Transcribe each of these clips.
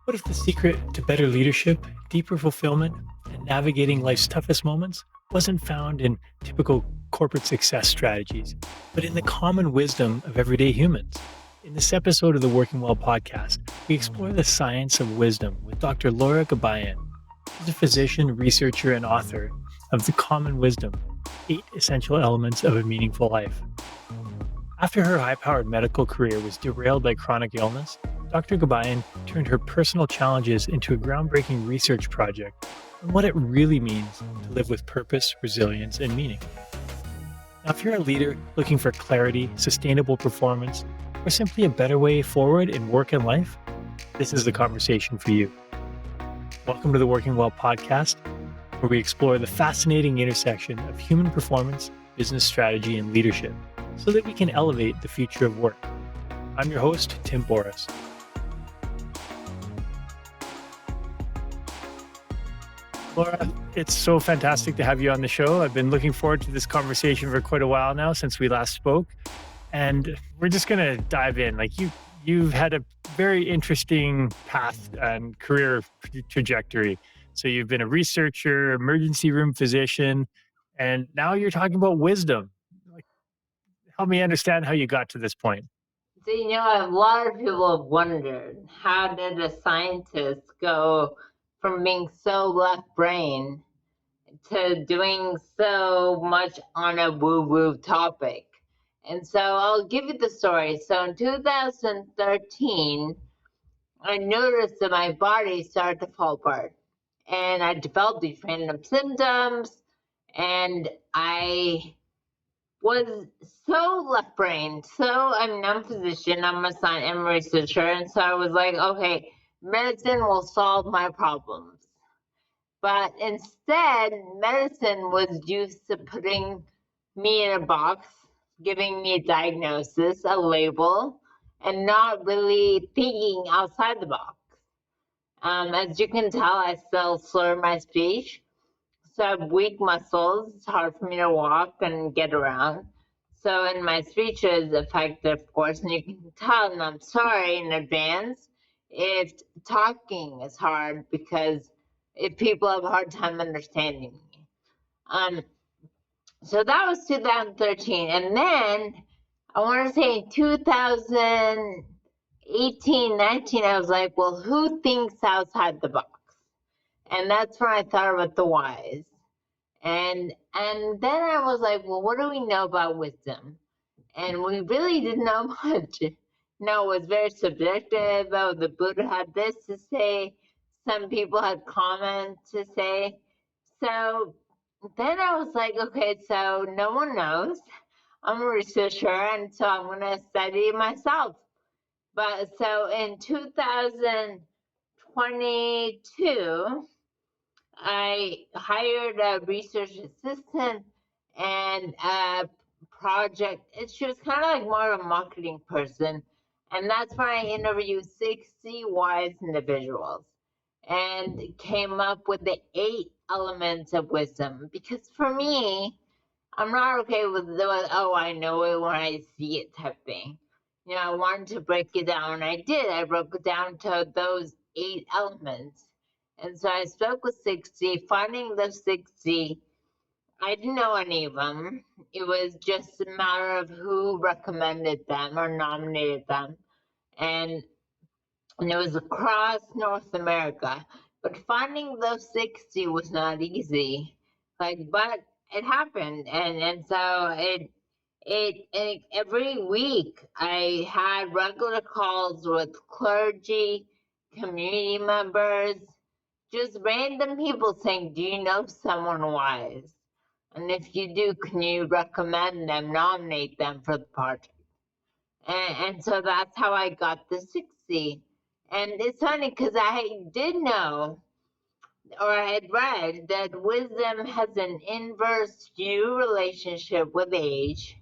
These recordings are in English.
What if the secret to better leadership, deeper fulfillment, and navigating life's toughest moments wasn't found in typical corporate success strategies, but in the common wisdom of everyday humans? In this episode of the Working Well podcast, we explore the science of wisdom with Dr. Laura Gabayan. She's a physician, researcher, and author of The Common Wisdom: 8 Essential Elements of a Meaningful Life. After her high powered medical career was derailed by chronic illness, Dr. Gabayan turned her personal challenges into a groundbreaking research project on what it really means to live with purpose, resilience, and meaning. Now, if you're a leader looking for clarity, sustainable performance, or simply a better way forward in work and life, this is the conversation for you. Welcome to the Working Well podcast, where we explore the fascinating intersection of human performance, business strategy, and leadership so that we can elevate the future of work. I'm your host, Tim Borys. Laura, it's so fantastic to have you on the show. I've been looking forward to this conversation for quite a while now since we last spoke. And we're just going to dive in. You've had a very interesting path and career trajectory. So you've been a researcher, emergency room physician, and now you're talking about wisdom. Help me understand how you got to this point. So, a lot of people have wondered, how did a scientist go from being so left brain to doing so much on a woo-woo topic? And so I'll give you the story. So in 2013, I noticed that my body started to fall apart. And I developed these random symptoms, and I was so left brain. So I'm a physician, I'm a researcher, and so I was like, okay, medicine will solve my problems. But instead, medicine was used to putting me in a box, giving me a diagnosis, a label, and not really thinking outside the box. As you can tell, I still slur my speech. So I have weak muscles. It's hard for me to walk and get around. So in my speech is effective, of course, and you can tell, and I'm sorry in advance if talking is hard because if people have a hard time understanding me. So that was 2013. And then I want to say in 2018, 19, I was like, well, who thinks outside the box? And that's when I thought about the whys. And then I was like, well, what do we know about wisdom? And we really didn't know much. No, it was very subjective. Oh, the Buddha had this to say. Some people had comments to say. So then I was like, okay, so no one knows. I'm a researcher, and so I'm going to study it myself. But so in 2022, I hired a research assistant and a project. She was kind of like more of a marketing person. And that's when I interviewed 60 wise individuals and came up with the 8 elements of wisdom. Because for me, I'm not okay with the, oh, I know it when I see it type thing. I wanted to break it down. I did. I broke it down to those 8 elements. And so I spoke with 60, finding those 60. I didn't know any of them. It was just a matter of who recommended them or nominated them. And it was across North America. But finding those 60 was not easy. But it happened. And so it every week I had regular calls with clergy, community members, just random people saying, do you know someone wise? And if you do, can you recommend them, nominate them for the project? And so that's how I got the 60. And it's funny because I did know, or I had read, that wisdom has an inverse U relationship with age.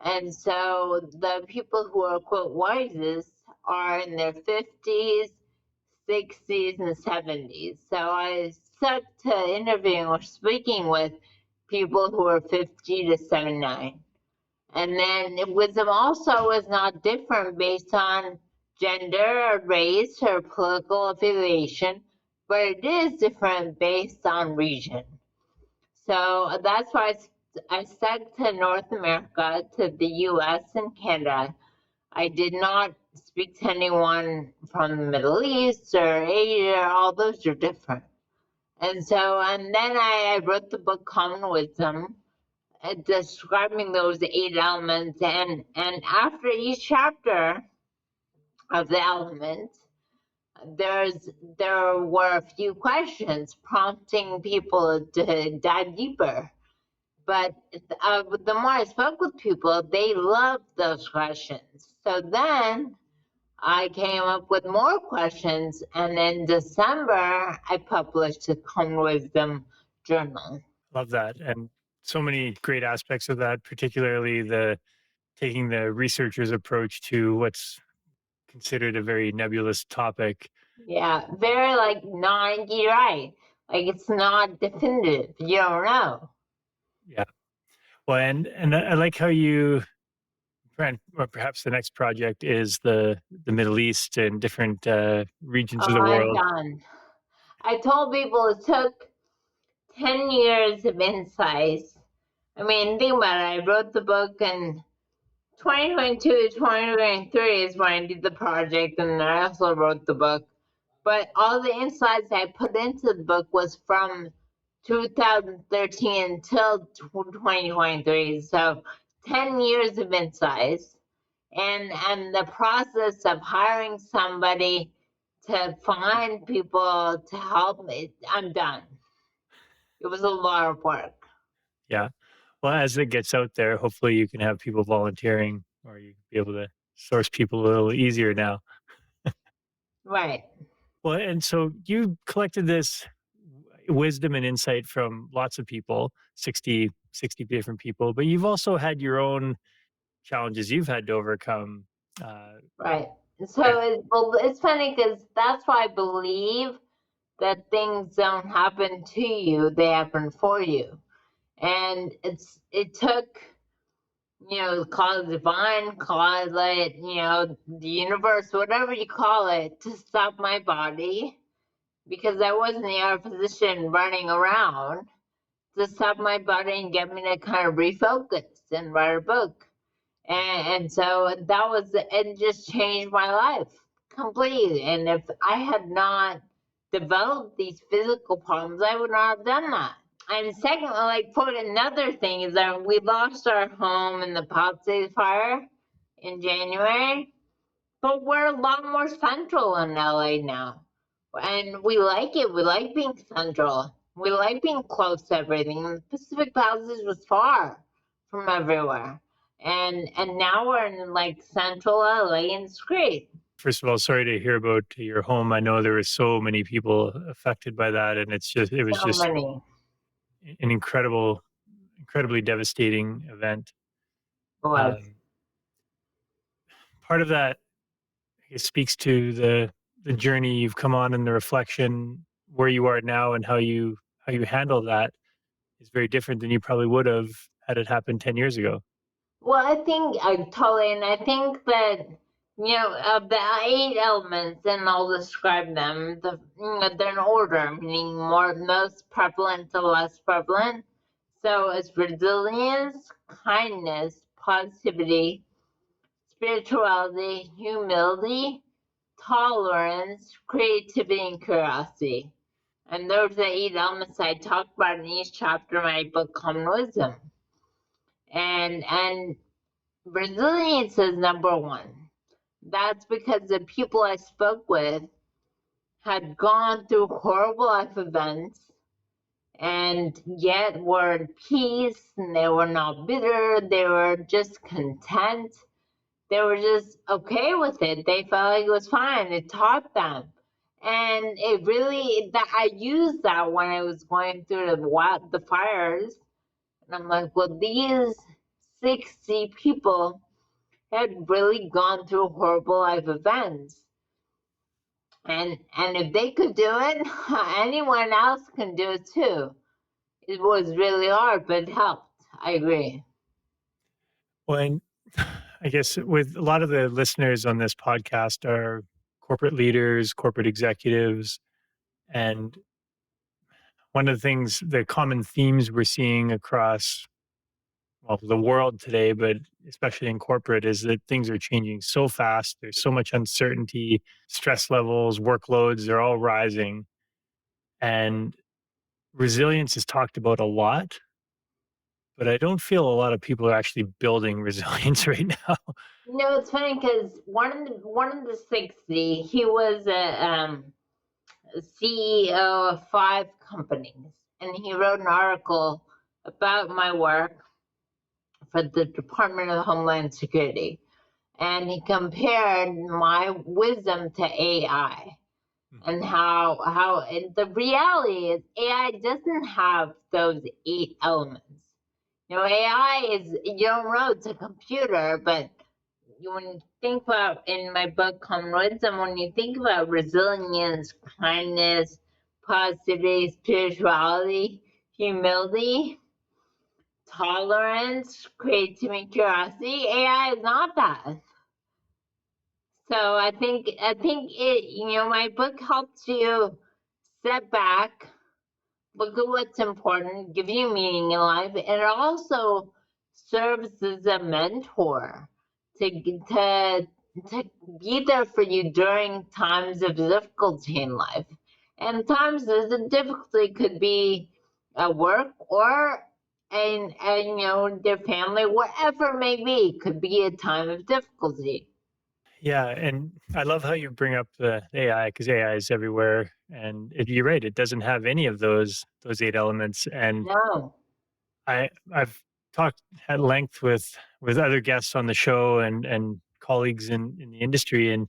And so the people who are, quote, wisest are in their 50s, 60s, and 70s. So I stuck to interviewing or speaking with people who are 50 to 79. And then wisdom also is not different based on gender, or race, or political affiliation, but it is different based on region. So that's why I stuck to North America, to the US and Canada. I did not speak to anyone from the Middle East or Asia, all those are different. And then I wrote the book Common Wisdom, describing those 8 elements. And after each chapter of the elements, there were a few questions prompting people to dive deeper. But the more I spoke with people, they loved those questions. So then I came up with more questions, and in December, I published the Common Wisdom Journal. Love that. And so many great aspects of that, particularly the taking the researcher's approach to what's considered a very nebulous topic. Yeah, very like non-you're right. Like it's not definitive. You don't know. Yeah. Well, and I like how you or perhaps the next project is the Middle East and different regions Oh, of the I'm world. done. I told people it took 10 years of insights. I mean, think about it. I wrote the book in 2022, 2023 is when I did the project, and I also wrote the book. But all the insights I put into the book was from 2013 until 2023. So 10 years of insights. And the process of hiring somebody to find people to help me, I'm done. It was a lot of work. Yeah. Well, as it gets out there, hopefully you can have people volunteering or you be able to source people a little easier now. Right. Well, and so you collected this wisdom and insight from lots of people, 60 different people, but you've also had your own challenges you've had to overcome. Uh, Right. So it's funny because that's why I believe that things don't happen to you, they happen for you. And it took, call it divine, call it, the universe, whatever you call it, to stop my body, because I was in the art position running around, to stop my body and get me to kind of refocus and write a book. And so that was, it just changed my life completely. And if I had not developed these physical problems, I would not have done that. And secondly, like for another thing is that we lost our home in the Palisades fire in January, but we're a lot more central in LA now. And we like it. We like being central. We like being close to everything. And the Pacific Palisades was far from everywhere. And now we're in like central LA, and it's great. First of all, sorry to hear about your home. I know there were so many people affected by that, and it was So just many. an incredibly devastating event. Was. Part of that, I guess, speaks to the journey you've come on and the reflection where you are now and how you handle that is very different than you probably would have had it happened 10 years ago. Well, I think I totally, and I think that of the 8 elements, and I'll describe them. They're in order, meaning most prevalent to less prevalent. So it's resilience, kindness, positivity, spirituality, humility, tolerance, creativity, and curiosity. And those are the 8 elements I talk about in each chapter of my book, Common Wisdom. And resilience is number one. That's because the people I spoke with had gone through horrible life events and yet were at peace, and they were not bitter, they were just content. They were just okay with it. They felt like it was fine. It taught them. And it really, that I used that when I was going through the fires. And I'm like, well, these 60 people had really gone through horrible life events. And if they could do it, anyone else can do it too. It was really hard, but it helped. I agree. When I guess with a lot of the listeners on this podcast are corporate leaders, corporate executives, and one of the things, the common themes we're seeing across well the world today, but especially in corporate, is that things are changing so fast. There's so much uncertainty, stress levels, workloads, they're all rising, and resilience is talked about a lot, but I don't feel a lot of people are actually building resilience right now. It's funny because one of the 60, he was a CEO of 5 companies, and he wrote an article about my work for the Department of Homeland Security, and he compared my wisdom to AI. And and the reality is AI doesn't have those 8 elements. AI is, you don't know it's a computer, but when you think about, in my book Common Wisdom, when you think about resilience, kindness, positivity, spirituality, humility, tolerance, creativity, curiosity, AI is not that. So I think my book helps you step back, look at what's important, give you meaning in life, and it also serves as a mentor to be there for you during times of difficulty in life. And times of the difficulty could be at work or and their family, whatever it may be, could be a time of difficulty. Yeah, and I love how you bring up the AI because AI is everywhere, and you're right. It doesn't have any of those 8 elements. And No. I've talked at length with other guests on the show and colleagues in the industry, and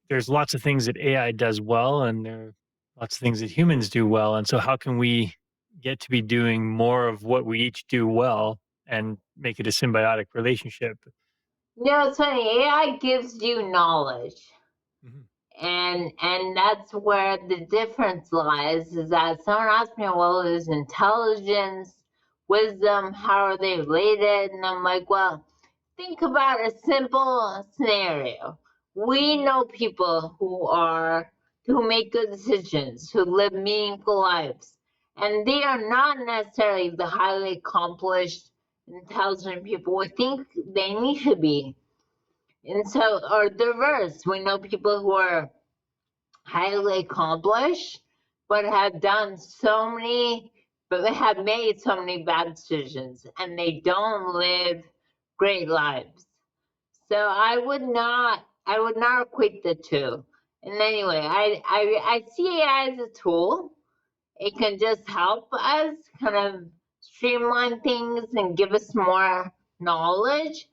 there's lots of things that AI does well, and there are lots of things that humans do well. And so, how can we get to be doing more of what we each do well and make it a symbiotic relationship? It's funny. AI gives you knowledge, Mhm. and that's where the difference lies. Is that someone asked me, well, is intelligence, wisdom, how are they related? And I'm like, well, think about a simple scenario. We know people who make good decisions, who live meaningful lives, and they are not necessarily the highly accomplished, intelligent people we think they need to be. And so, or the reverse, we know people who are highly accomplished, but but have made so many bad decisions, and they don't live great lives. So I would not equate the two. And anyway, I see AI as a tool. It can just help us kind of streamline things and give us more knowledge,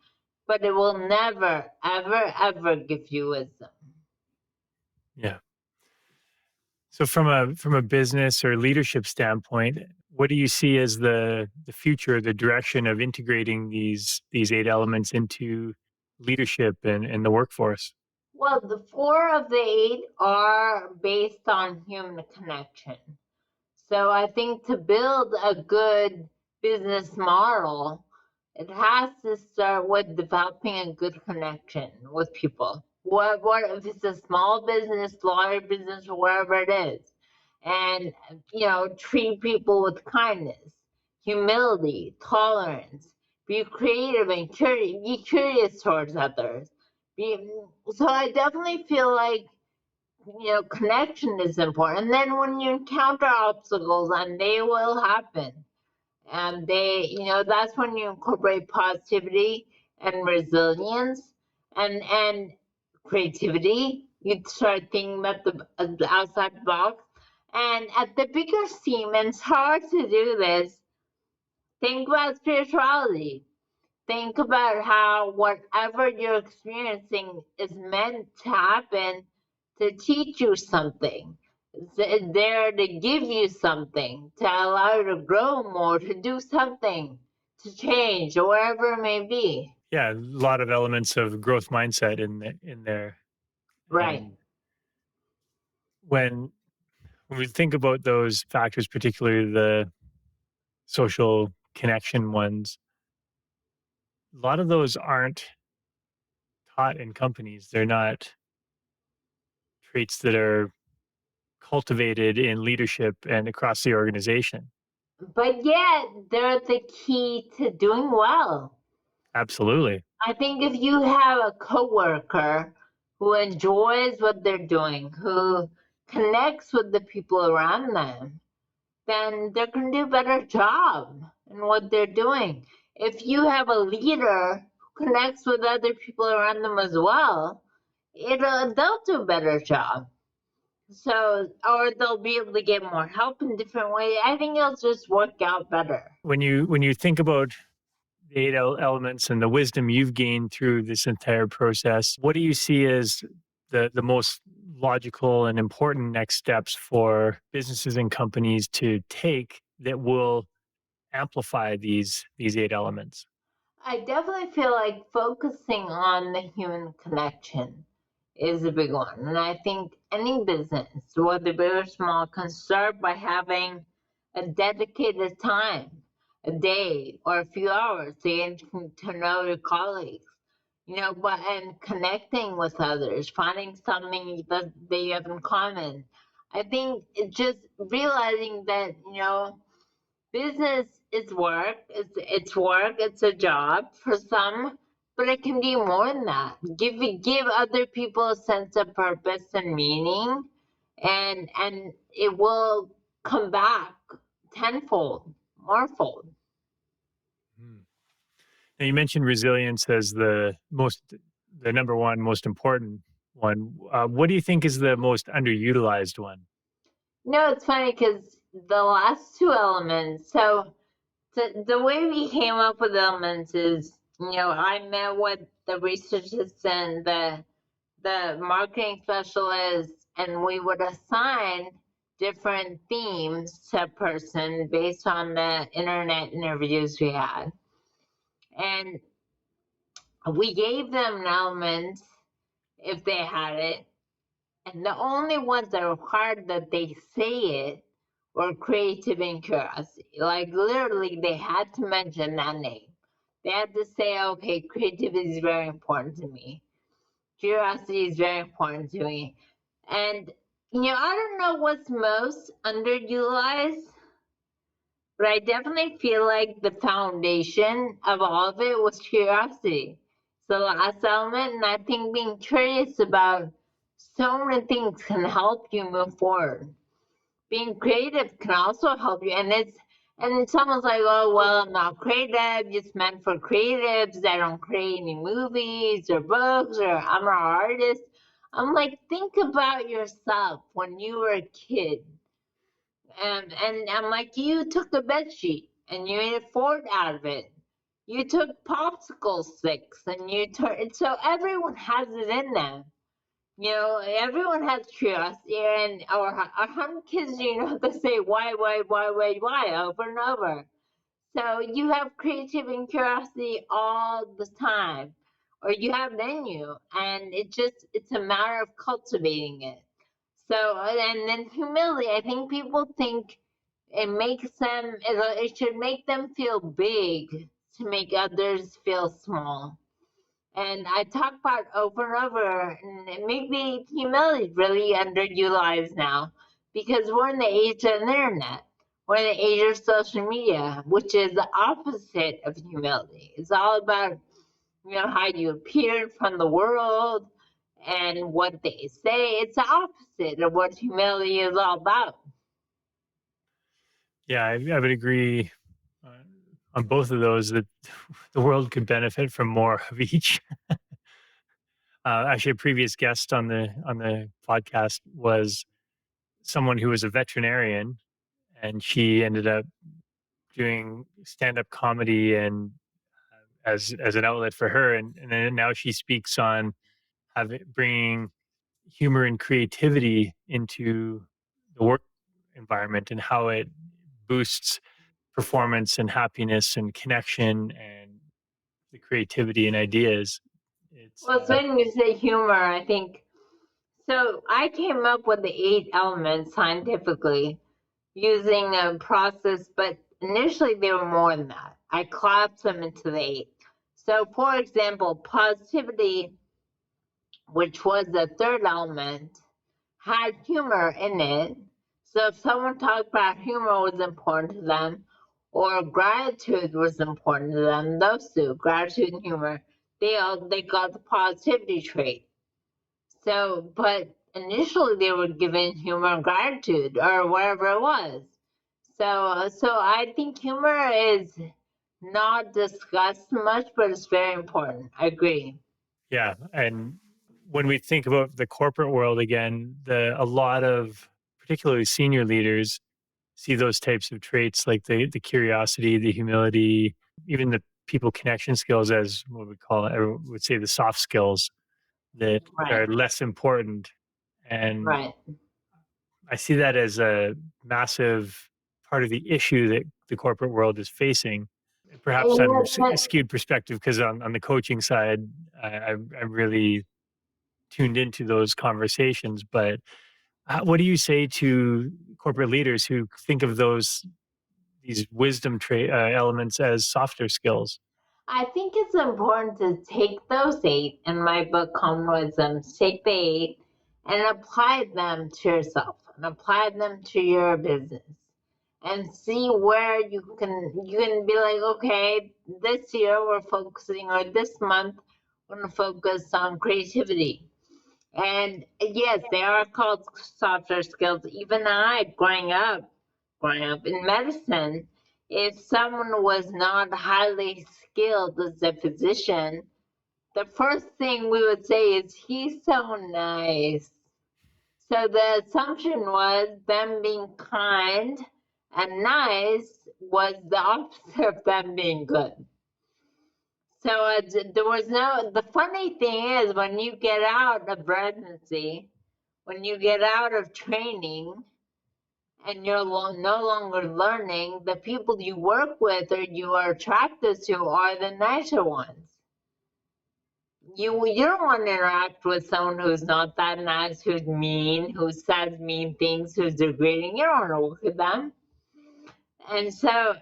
but it will never, ever, ever give you wisdom. Yeah. So from a business or leadership standpoint, what do you see as the future, the direction of integrating these 8 elements into leadership and the workforce? Well, the 4 of the 8 are based on human connection. So I think to build a good business model, it has to start with developing a good connection with people. What if it's a small business, large business, or wherever it is, and treat people with kindness, humility, tolerance. Be creative and curious. Be curious towards others. Be, so I definitely feel like connection is important. And then when you encounter obstacles, and they will happen, and that's when you incorporate positivity and resilience and creativity. You start thinking about the outside box. And at the bigger scheme, and it's hard to do this, think about spirituality. Think about how whatever you're experiencing is meant to happen to teach you something. It's there to give you something, to allow you to grow more, to do something, to change, or wherever it may be. Yeah, a lot of elements of growth mindset in there. Right. And when when we think about those factors, particularly the social connection ones, A lot of those aren't taught in companies. They're not traits that are cultivated in leadership and across the organization. But yet, they're the key to doing well. Absolutely. I think if you have a coworker who enjoys what they're doing, who connects with the people around them, then they're going to do a better job in what they're doing. If you have a leader who connects with other people around them as well, they'll do a better job. So, or they'll be able to get more help in different ways. I think it'll just work out better. When you think about the eight elements and the wisdom you've gained through this entire process, what do you see as the most logical and important next steps for businesses and companies to take that will amplify these eight elements? I definitely feel like focusing on the human connection is a big one. And I think any business, whether big or small, can start by having a dedicated time, a day or a few hours to get to know your colleagues, but and connecting with others, finding something that you have in common. I think just realizing that, business is work. It's work. It's a job for some, but it can be more than that. Give other people a sense of purpose and meaning, and it will come back tenfold, morefold. Hmm. Now you mentioned resilience as the number one most important one. What do you think is the most underutilized one? It's funny because the last two elements. So the way we came up with elements is, I met with the research assistant, the marketing specialist, and we would assign different themes to a person based on the internet interviews we had. And we gave them an element if they had it. And the only ones that required that they say it were creativity and curiosity. Like literally, they had to mention that name. They had to say, okay, creativity is very important to me. Curiosity is very important to me. And, I don't know what's most underutilized, but I definitely feel like the foundation of all of it was curiosity. It's the last element, and I think being curious about so many things can help you move forward. Being creative can also help you, and someone's like, oh well, I'm not creative. It's meant for creatives. I don't create any movies or books, or I'm not an artist. I'm like, think about yourself when you were a kid. And I'm like, you took a bed sheet and you made a fort out of it. You took popsicle sticks and you turned. So everyone has it in them. Everyone has curiosity, and our home kids, they say why over and over. So you have creativity and curiosity all the time, or you have it in you, and it's a matter of cultivating it. So, and then humility, I think people think it should make them feel big to make others feel small. And I talk about over and over, and maybe humility is really underutilized now because we're in the age of the internet. We're in the age of social media, which is the opposite of humility. It's all about, how you appear from the world and what they say. It's the opposite of what humility is all about. Yeah, I would agree uh, on both of those that the world could benefit from more of each. Actually, a previous guest on the podcast was someone who was a veterinarian, and she ended up doing stand up comedy and as an outlet for her, and then now she speaks on bringing humor and creativity into the work environment and how it boosts performance and happiness and connection and the creativity and ideas. It's Well, it's when you say humor, I think. So I came up with the 8 elements scientifically using a process, but initially they were more than that. I collapsed them into the 8. So, for example, positivity, which was the third element, had humor in it. So if someone talked about humor was important to them, or gratitude was important to them, those two, gratitude and humor, they got the positivity trait. So, but initially they were given humor and gratitude or whatever it was. So I think humor is not discussed much, but it's very important. I agree. Yeah, and when we think about the corporate world again, a lot of particularly senior leaders see those types of traits like the curiosity, the humility, even the people connection skills as what we call it, or would say the soft skills that Right, are less important. And right. I see that as a massive part of the issue that the corporate world is facing. And Perhaps you I'm know, but skewed perspective because on the coaching side, I'm really tuned into those conversations. But what do you say to corporate leaders who think of these wisdom elements as softer skills? I think it's important to take those eight in my book, Common Wisdoms, take the eight and apply them to yourself and apply them to your business and see where you can be like, okay, this year we're focusing, or this month we're going to focus on creativity. And yes, they are called softer skills. Even I, growing up in medicine, if someone was not highly skilled as a physician, the first thing we would say is, he's so nice. So the assumption was them being kind and nice was the opposite of them being good. So there was no, the funny thing is, when you get out of residency, when you get out of training and you're no longer learning, the people you work with or you are attracted to are the nicer ones. You don't want to interact with someone who's not that nice, who's mean, who says mean things, who's degrading. You don't want to work with them. And so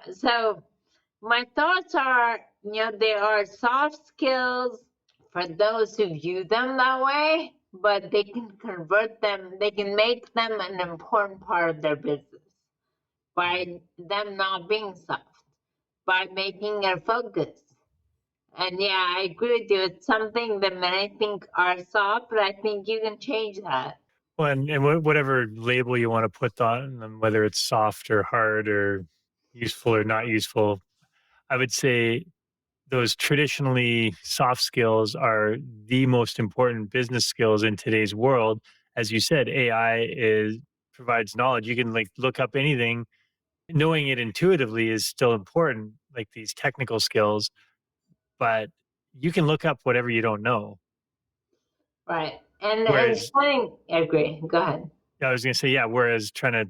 my thoughts are, there are soft skills for those who view them that way, but they can convert them, they can make them an important part of their business by them not being soft, by making it a focus. And yeah, I agree with you. It's something that many think are soft, but I think you can change that. Well, and whatever label you want to put on them, whether it's soft or hard or useful or not useful, I would say those traditionally soft skills are the most important business skills in today's world. As you said, AI is provides knowledge. You can like look up anything. Knowing it intuitively is still important, like these technical skills, but you can look up whatever you don't know. Right. And it's Whereas funny. I agree. Go ahead. I was going to say, yeah, whereas trying to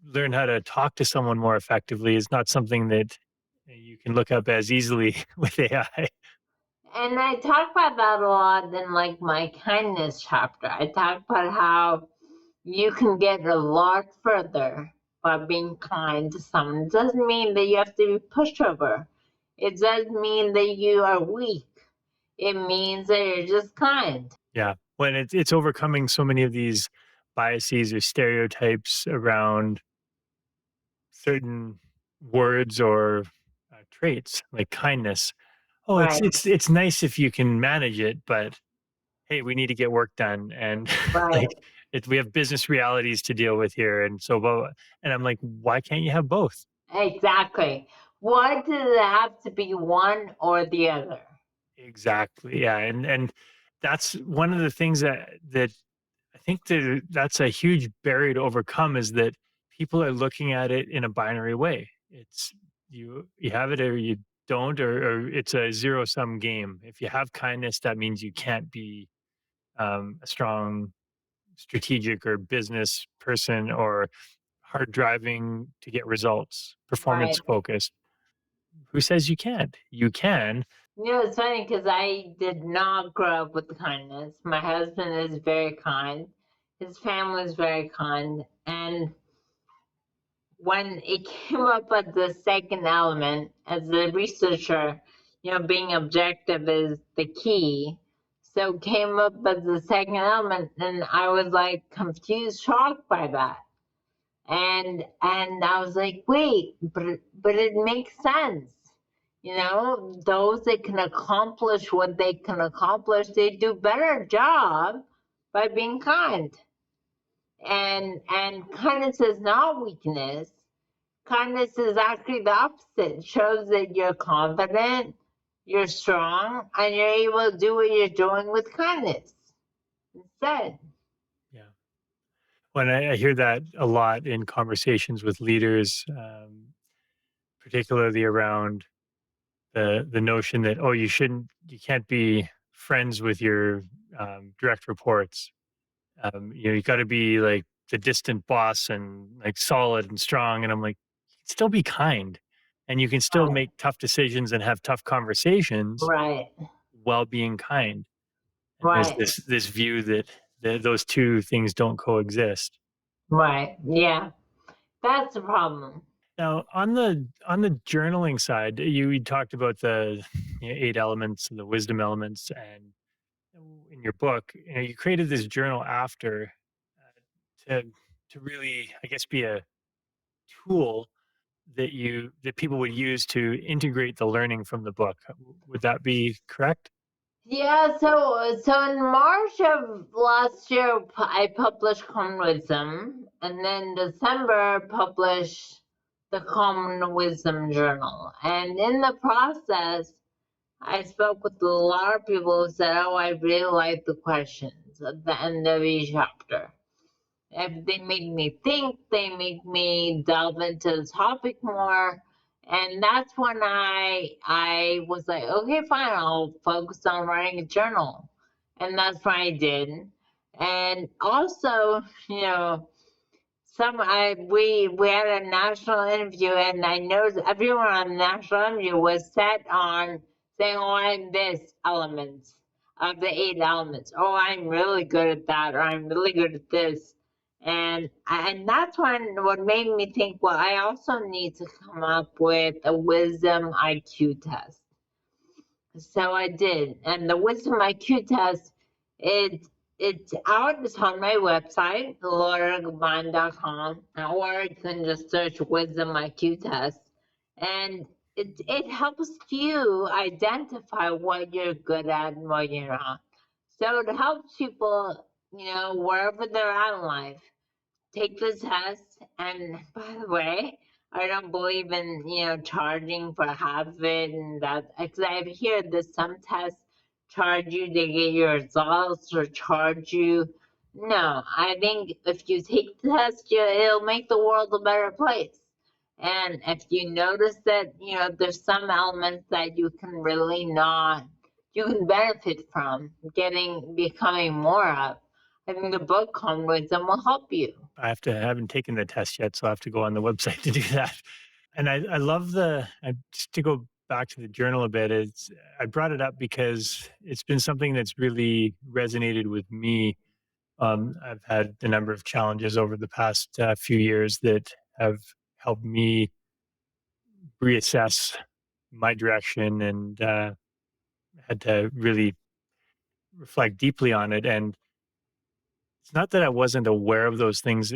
learn how to talk to someone more effectively is not something that you can look up as easily with AI. And I talk about that a lot in like my kindness chapter. I talk about how you can get a lot further by being kind to someone. It doesn't mean that you have to be pushover. It doesn't mean that you are weak. It means that you're just kind. Yeah, when it's overcoming so many of these biases or stereotypes around certain words or traits like kindness. Oh, Right, it's nice if you can manage it, but hey, we need to get work done, and right. like we have business realities to deal with here, and so blah, blah. And I'm like, why can't you have both? Exactly. Why does it have to be one or the other? Exactly, yeah, and that's one of the things that I think that's a huge barrier to overcome is that people are looking at it in a binary way. It's you have it or you don't, or it's a zero sum game. If you have kindness, that means you can't be a strong strategic or business person or hard driving to get results, performance Right. focused. Who says you can't? You can. It's funny because I did not grow up with kindness. My husband is very kind. His family is very kind. And when it came up as the second element, as a researcher, being objective is the key. So came up as the second element, and I was like confused, shocked by that. And I was like, wait, but it makes sense. Those that can accomplish what they can accomplish, they do better job by being kind. And kindness is not weakness. Kindness is actually the opposite. It shows that you're confident, you're strong, and you're able to do what you're doing with kindness instead. Yeah. When I hear that a lot in conversations with leaders, particularly around the notion that, oh, you can't be friends with your direct reports. You got to be like the distant boss and like solid and strong. And I'm like, you can still be kind, and you can still Right, make tough decisions and have tough conversations right, while being kind. And there's right, this view that those two things don't coexist. right. Yeah, that's the problem. Now, on the journaling side, you talked about the eight elements and the wisdom elements, and in your book, you created this journal after to really, I guess, be a tool that people would use to integrate the learning from the book. Would that be correct? Yeah, so in March of last year, I published Common Wisdom, and then December published the Common Wisdom Journal. And in the process, I spoke with a lot of people who said, "Oh, I really like the questions at the end of each chapter. If they make me think, they make me delve into the topic more." And that's when I was like, okay, fine, I'll focus on writing a journal. And that's what I did. And also, we had a national interview, and I noticed everyone on the national interview was set on saying, "Oh, I'm this element of the eight elements. Oh, I'm really good at that, or I'm really good at this." And that's what made me think, well, I also need to come up with a wisdom IQ test. So I did, and the Wisdom IQ test, it it's out. It's on my website, lauragabayan.com, or you can just search Wisdom IQ test, and it helps you identify what you're good at and what you're not. So it helps people, wherever they're at in life, take the test. And by the way, I don't believe in charging for half of it, and that, because I hear that some tests charge you to get your results or charge you. No, I think if you take the test, it'll make the world a better place. And if you notice that there's some elements that you can really not, you can benefit from becoming more of, I think the book Calm Wisdom will help you. I haven't taken the test yet, so I have to go on the website to do that. And I love just to go back to the journal a bit. I brought it up because it's been something that's really resonated with me. I've had a number of challenges over the past few years that have helped me reassess my direction, and had to really reflect deeply on it. And it's not that I wasn't aware of those things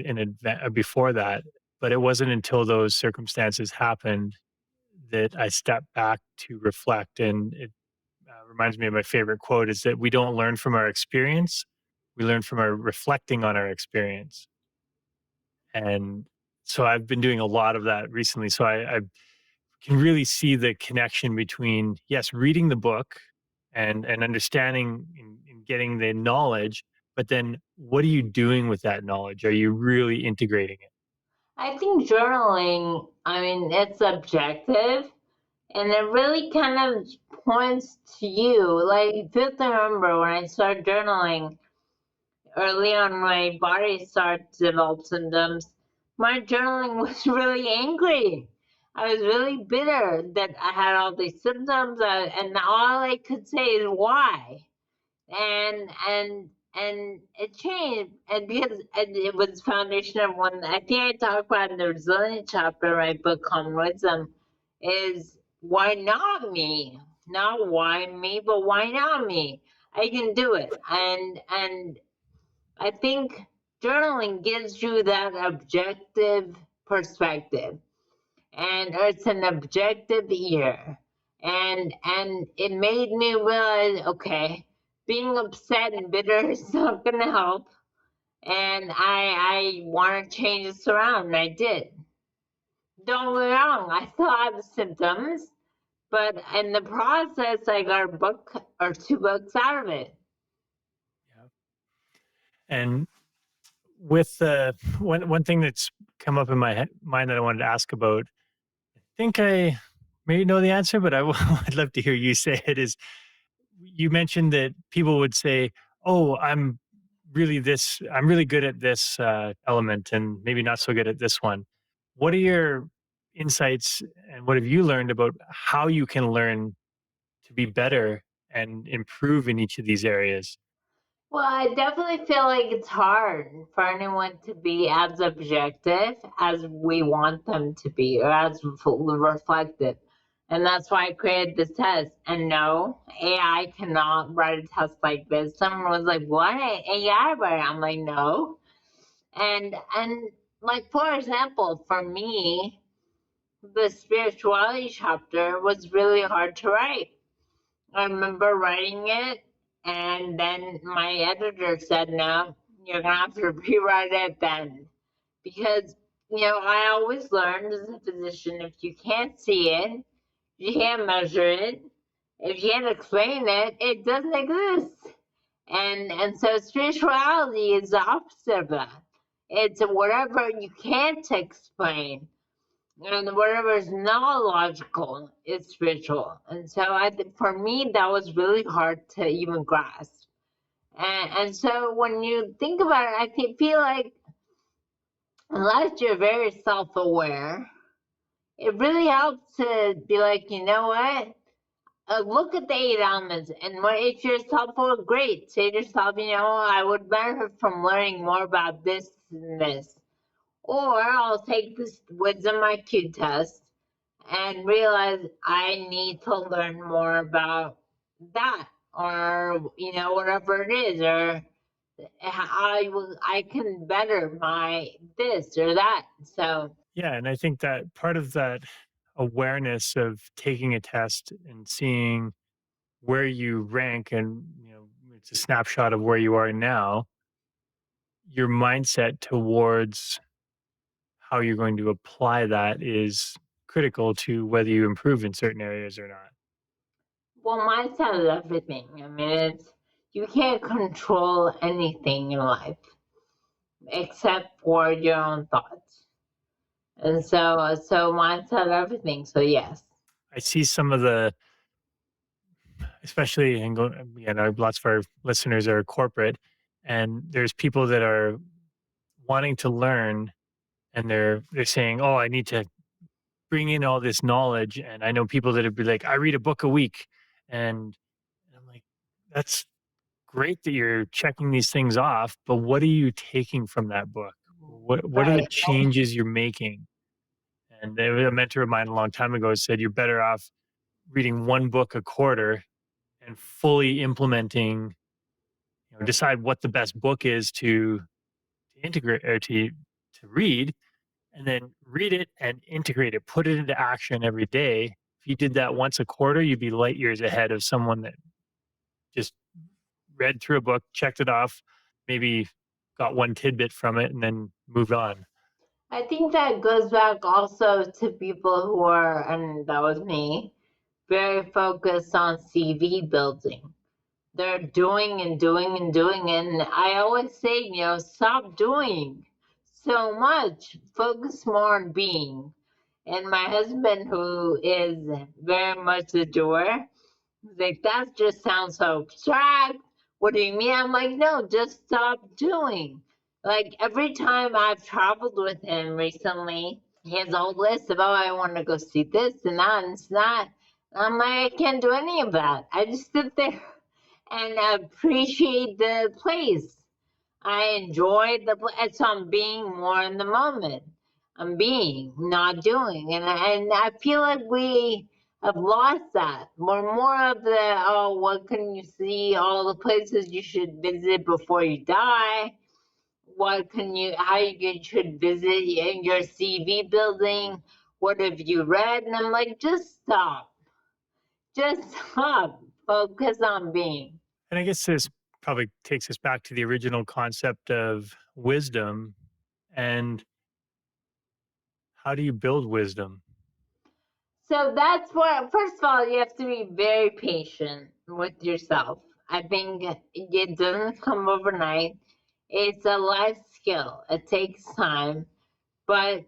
before that, but it wasn't until those circumstances happened that I stepped back to reflect. And it reminds me of my favorite quote: is that we don't learn from our experience, we learn from our reflecting on our experience. And so I've been doing a lot of that recently. So I can really see the connection between, yes, reading the book and understanding and getting the knowledge, but then what are you doing with that knowledge? Are you really integrating it? I think journaling, I mean, it's subjective, and it really kind of points to you. Like, if you have to remember, when I started journaling early on, my body started to develop symptoms. My journaling was really angry. I was really bitter that I had all these symptoms, and all I could say is why. And it changed, and because it was foundation of one. I think I talk about in the resilient chapter of my book Calm Wisdom, is why not me? Not why me, but why not me? I can do it. And I think journaling gives you that objective perspective, and it's an objective ear. And it made me realize, okay, being upset and bitter is not gonna help. And I want to change this around, and I did. Don't get me wrong, I still have the symptoms, but in the process, I got a book or two books out of it. Yeah. And with one thing that's come up in my mind that I wanted to ask about, I think I may know the answer, but I'd love to hear you say it. Is you mentioned that people would say, "Oh, I'm really good at this element, and maybe not so good at this one." What are your insights, and what have you learned about how you can learn to be better and improve in each of these areas? Well, I definitely feel like it's hard for anyone to be as objective as we want them to be, or as reflective. And that's why I created this test. And no, AI cannot write a test like this. Someone was like, "What? AI write it?" I'm like, "No." And like, for example, for me, the spirituality chapter was really hard to write. I remember writing it, and then my editor said, "No, you're gonna have to rewrite it then." Because, I always learned as a physician, if you can't see it, you can't measure it, if you can't explain it, it doesn't exist. And so spirituality is the opposite of that. It's whatever you can't explain, and whatever is not logical is spiritual. And so for me, that was really hard to even grasp. And so when you think about it, feel like unless you're very self-aware, it really helps to be like, you know what? Look at the 8 elements, and if you're self-aware, great. Say to yourself, I would benefit from learning more about this and this. Or I'll take this wisdom IQ test and realize I need to learn more about that, or whatever it is, or I can better my this or that. So Yeah, and I think that part of that awareness of taking a test and seeing where you rank, and it's a snapshot of where you are now, your mindset towards how you're going to apply that is critical to whether you improve in certain areas or not. well, mindset is everything. I mean, you can't control anything in life except for your own thoughts. And so mindset everything. So yes. I see some of the, especially, and go, lots of our listeners are corporate, and there's people that are wanting to learn, and they're saying, "Oh, I need to bring in all this knowledge." And I know people that would be like, "I read a book a week," and I'm like, "That's great that you're checking these things off, but what are you taking from that book? What are the Right. changes you're making?" And there was a mentor of mine a long time ago said, "You're better off reading one book a quarter and fully implementing, decide what the best book is to integrate or to read, and then read it and integrate it, put it into action every day." If you did that once a quarter, you'd be light years ahead of someone that just read through a book, checked it off, maybe got one tidbit from it, and then moved on. I think that goes back also to people who are, and that was me, very focused on CV building. They're doing and doing and doing. And I always say, stop doing so much, focus more on being. And my husband, who is very much a doer, he's like, that just sounds so abstract. What do you mean? I'm like, no, just stop doing. Like every time I've traveled with him recently, he has a whole list of, oh, I want to go see this and that and that. I'm like, I can't do any of that. I just sit there and appreciate the place. I enjoy the place. So I'm being more in the moment. I'm being, not doing. And I feel like we have lost that. We're more of the, oh, what can you see? All the places you should visit before you die. What can you, how you should visit in your CV building. What have you read? And I'm like, just stop. Just stop. Focus on being. And I guess this probably takes us back to the original concept of wisdom. And how do you build wisdom? So that's where, first of all, you have to be very patient with yourself. I think it doesn't come overnight. It's a life skill. It takes time, but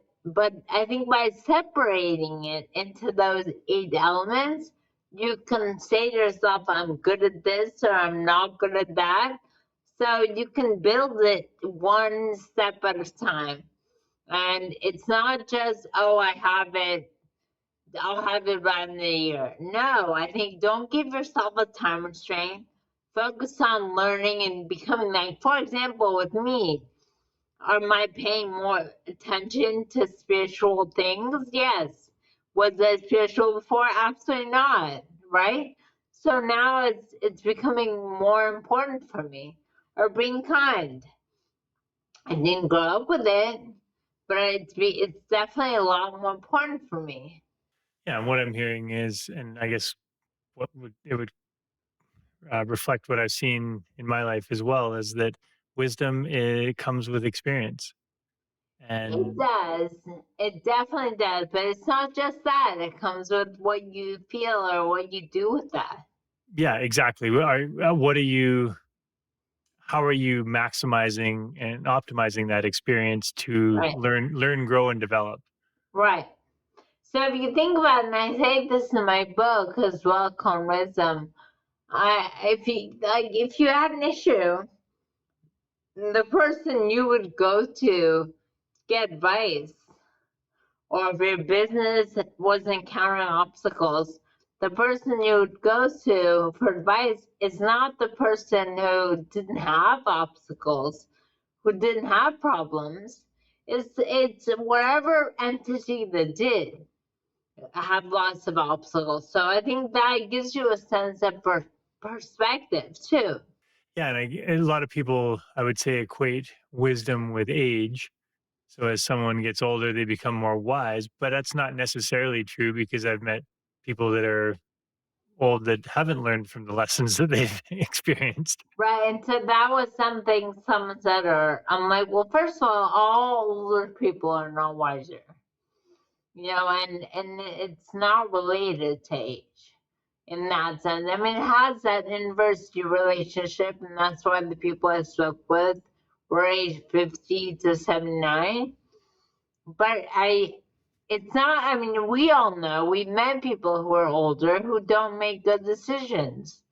I think by separating it into those 8 elements, you can say to yourself, I'm good at this or I'm not good at that. So you can build it one step at a time. And it's not just, oh, I'll have it by the year. No, I think don't give yourself a time restraint. Focus on learning and becoming like, for example, with me, am I paying more attention to spiritual things? Yes. Was I spiritual before? Absolutely not. Right? So now it's becoming more important for me. Or being kind. I didn't grow up with it, but it's definitely a lot more important for me. Yeah, and what I'm hearing is, and I guess what would it would reflect what I've seen in my life as well, is that wisdom it comes with experience. It And does. It definitely does. But it's not just that. It comes with what you feel or what you do with that. yeah, exactly. What are you? How are you maximizing and optimizing that experience to Right. learn, grow, and develop? Right. So if you think about it, and I say this in my book as well, called Wisdom, if you had an issue, the person you would go to get advice, or if your business was encountering obstacles, the person you would go to for advice is not the person who didn't have obstacles, who didn't have problems. It's whatever entity that did have lots of obstacles. So I think that gives you a sense of perspective too. Yeah, and a lot of people, I would say, equate wisdom with age. So as someone gets older, they become more wise, but that's not necessarily true because I've met people that are old that haven't learned from the lessons that they've experienced. Right, and so that was something someone said, or I'm like, well, first of all older people are not wiser, and it's not related to age in that sense. I mean, it has that inverse relationship, and that's why the people I spoke with were age 50 to 79. But it's not, I mean, we all know, we've met people who are older who don't make good decisions.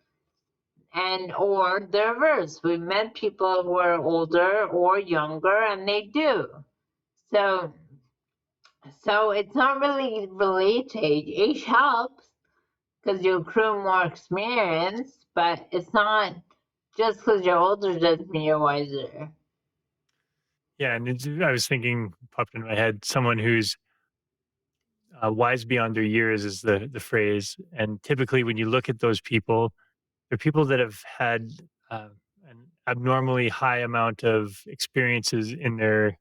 And or the reverse. We've met people who are older or younger and they do. So so it's not really related to age. Age helps because you accrue more experience, but it's not just because you're older doesn't mean you're wiser. Yeah, and I was thinking, popped into my head, someone who's wise beyond their years is the phrase. And typically, when you look at those people, they're people that have had an abnormally high amount of experiences in their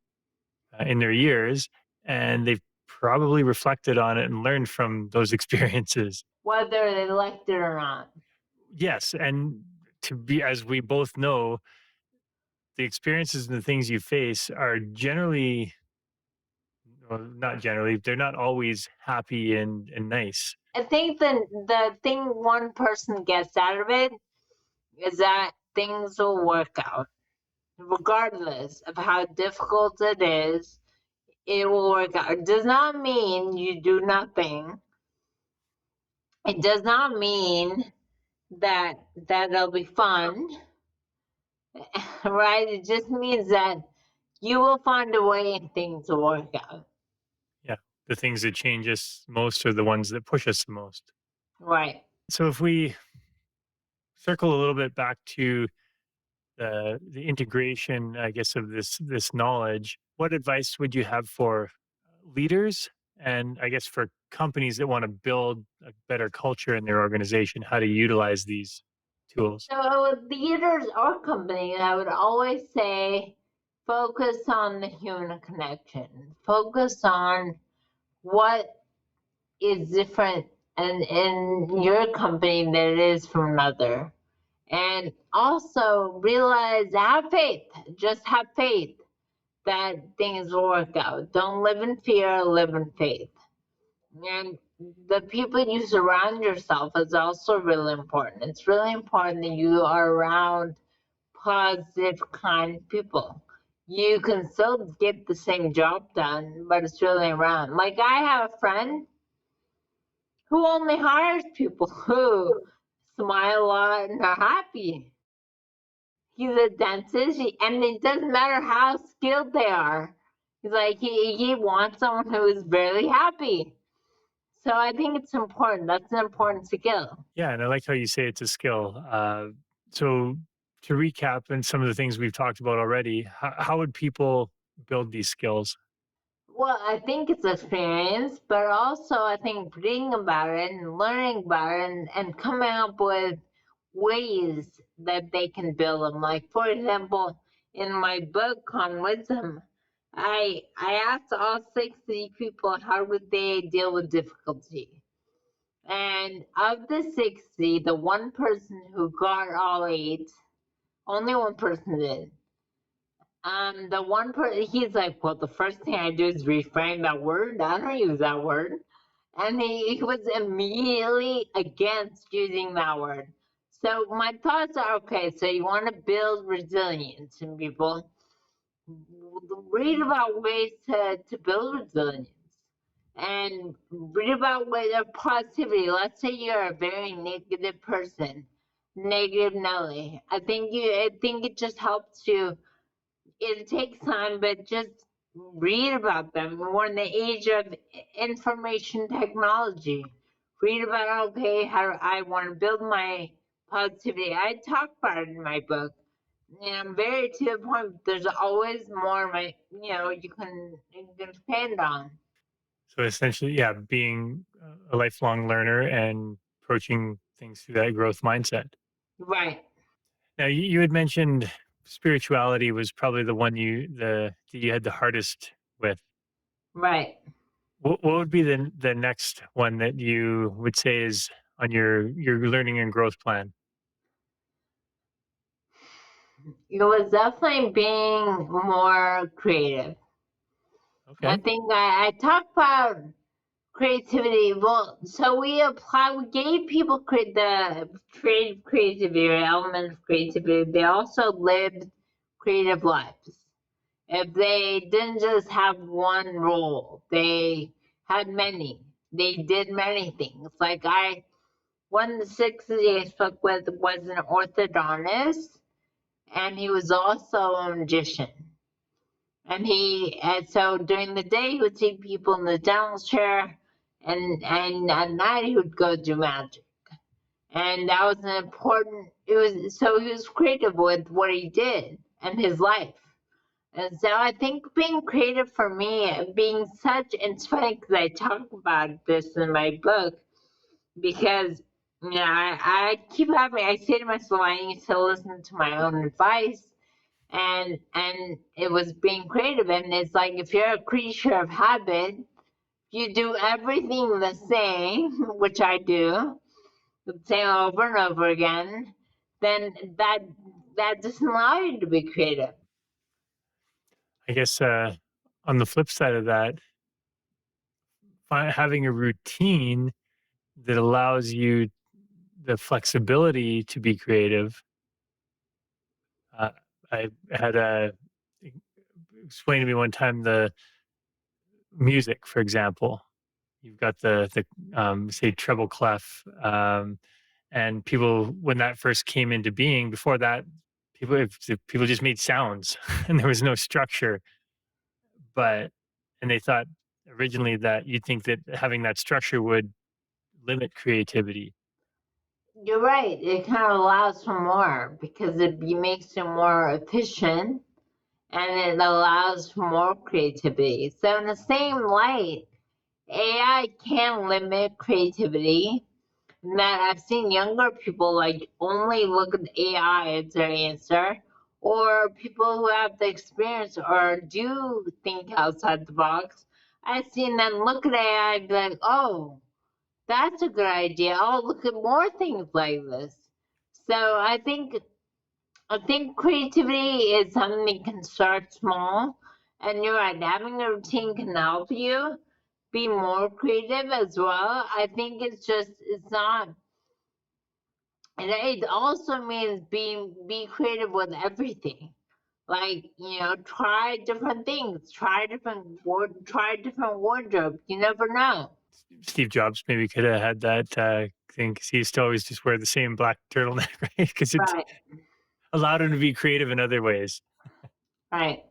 years, and they've probably reflected on it and learned from those experiences. Whether they liked it or not. Yes, and to be, as we both know, the experiences and the things you face are generally, well, not generally, they're not always happy and nice. I think the thing one person gets out of it is that things will work out. Regardless of how difficult it is, it will work out. It does not mean you do nothing. It does not mean that it'll be fun, right? It just means that you will find a way and things will work out. Yeah, the things that change us most are the ones that push us the most. Right. So if we circle a little bit back to the integration, I guess, of this knowledge, what advice would you have for leaders and I guess for companies that want to build a better culture in their organization, how to utilize these tools. So with leaders or companies, I would always say focus on the human connection. Focus on what is different in your company than it is from another. And also realize, have faith. Just have faith that things will work out. Don't live in fear, live in faith. And the people you surround yourself is also really important. It's really important that you are around positive, kind people. You can still get the same job done, but it's really around. Like I have a friend who only hires people who smile a lot and are happy. He's a dentist, and it doesn't matter how skilled they are. He's like he wants someone who is very happy. So I think it's important. That's an important skill. Yeah, and I like how you say it's a skill. So to recap, and some of the things we've talked about already, how would people build these skills? Well, I think it's experience, but also I think reading about it and learning about it and coming up with ways that they can build them. Like for example, in my book on wisdom, I asked all 60 people how would they deal with difficulty. And of the 60, the one person who got all eight, only one person did. The one person, he's like, well, the first thing I do is reframe that word. I don't use that word. And he was immediately against using that word. So my thoughts are, okay, so you want to build resilience in people. Read about ways to build resilience and read about ways of positivity. Let's say you're a very negative person, negative Nelly. I think it just helps you. It takes time, but just read about them. We're in the age of information technology. Read about, okay, how I want to build my positivity. I talk about it in my book. And I'm very to the point. There's always more you can depend on. So essentially, yeah, being a lifelong learner and approaching things through that growth mindset. Right, Now, you had mentioned spirituality was probably the one that you had the hardest with. right. What would be the next one that you would say is on your learning and growth plan? It was definitely being more creative. I Okay. think I talk about creativity. Well, so we gave people the creativity or element of creativity. They also lived creative lives. If they didn't just have one role, they had many. They did many things. One of the 60 I spoke with was an orthodontist, and he was also a magician. And so during the day, he would see people in the dental chair, and at night, he would go do magic. And that was an important, so he was creative with what he did and his life. And so I think being creative for me, being such, and it's funny because I talk about this in my book, because I keep having, I say to myself, I need to listen to my own advice, and it was being creative. And it's like, if you're a creature of habit, you do everything the same, which I do, the same over and over again, then that doesn't allow you to be creative. I guess on the flip side of that, having a routine that allows you the flexibility to be creative. Uh, I had a explained to me one time the music, for example. You've got the say treble clef, and people when that first came into being. Before that, people just made sounds, and there was no structure. But and they thought originally that you'd think that having that structure would limit creativity. You're right. It kind of allows for more because it makes you more efficient and it allows for more creativity. So, in the same light, AI can limit creativity. And that I've seen younger people like only look at AI as their answer, or people who have the experience or do think outside the box. I've seen them look at AI and be like, oh, that's a good idea. I'll look at more things like this. So I think creativity is something that can start small, and you're right, having a routine can help you be more creative as well. I think it's not, and it also means be creative with everything. Like, try different things, try different wardrobe. You never know. Steve Jobs maybe could have had that thing because he used to always just wear the same black turtleneck, right? Because it Right, allowed him to be creative in other ways. right.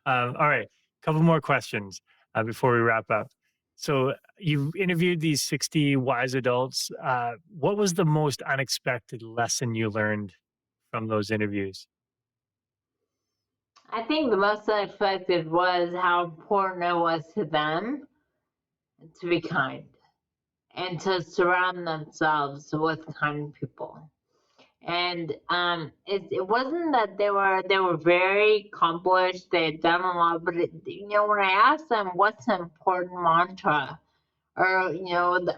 All right, couple more questions before we wrap up. So you interviewed these 60 wise adults. What was the most unexpected lesson you learned from those interviews? I think the most unexpected was how important it was to them to be kind and to surround themselves with kind people. And it wasn't that they were very accomplished, they had done a lot, but when I asked them what's an important mantra, or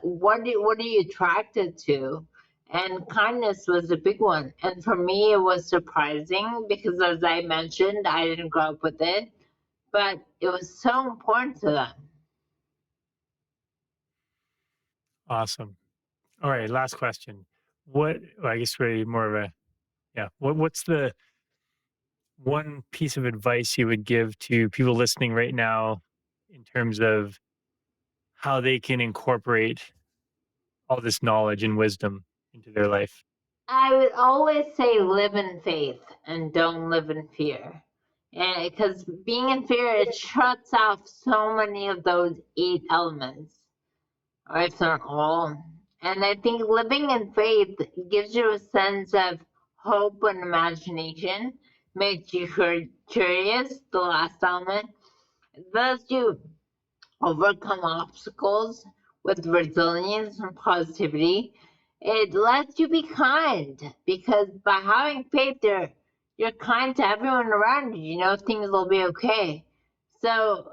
what are you attracted to, and kindness was a big one. And for me, it was surprising because, as I mentioned, I didn't grow up with it, but it was so important to them. Awesome. All right, last question. What, well, I guess we're more of a, yeah, what's the one piece of advice you would give to people listening right now in terms of how they can incorporate all this knowledge and wisdom into their life? I would always say live in faith and don't live in fear. And because being in fear, it shuts off so many of those 8 elements, or if not all. And I think living in faith gives you a sense of hope and imagination, makes you curious, the last element. It lets you overcome obstacles with resilience and positivity. It lets you be kind because by having faith, you're kind to everyone around you. You know things will be okay. So,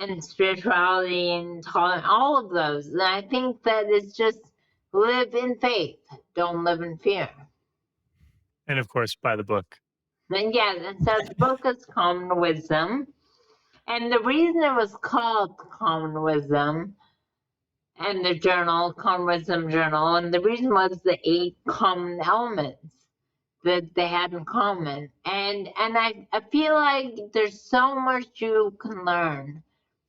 and spirituality and tolerance, all of those. And I think that it's just live in faith, don't live in fear. And of course, by the book. And yeah, and so the book is Common Wisdom. And the reason it was called Common Wisdom and the journal, Common Wisdom Journal, and the reason was the 8 common elements that they had in common. And I feel like there's so much you can learn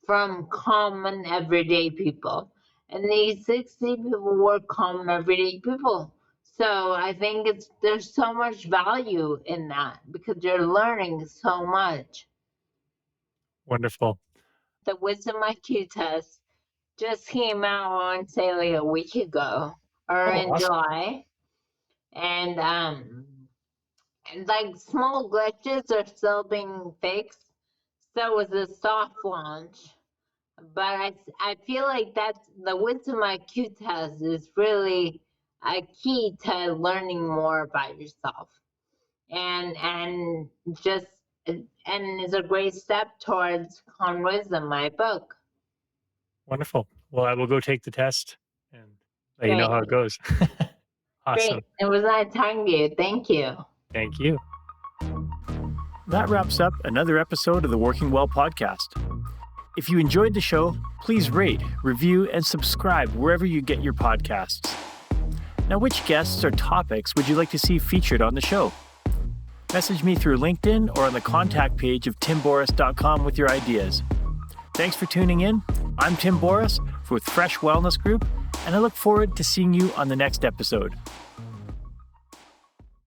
from common everyday people. And these 60 people were common everyday people. So I think there's so much value in that because you're learning so much. Wonderful. The Wisdom IQ test just came out, I want to say like a week ago or Oh, in awesome. July. And like small glitches are still being fixed. So it was a soft launch. But I feel like that's the Wisdom IQ test is really a key to learning more about yourself. And just and is a great step towards Con Wisdom, my book. Wonderful. Well, I will go take the test and let you know Great, how it goes. great. Awesome. It was nice talking to you. Thank you. Thank you. That wraps up another episode of the Working Well podcast. If you enjoyed the show, please rate, review, and subscribe wherever you get your podcasts. Now, which guests or topics would you like to see featured on the show? Message me through LinkedIn or on the contact page of timborys.com with your ideas. Thanks for tuning in. I'm Tim Borys with Fresh Wellness Group, and I look forward to seeing you on the next episode.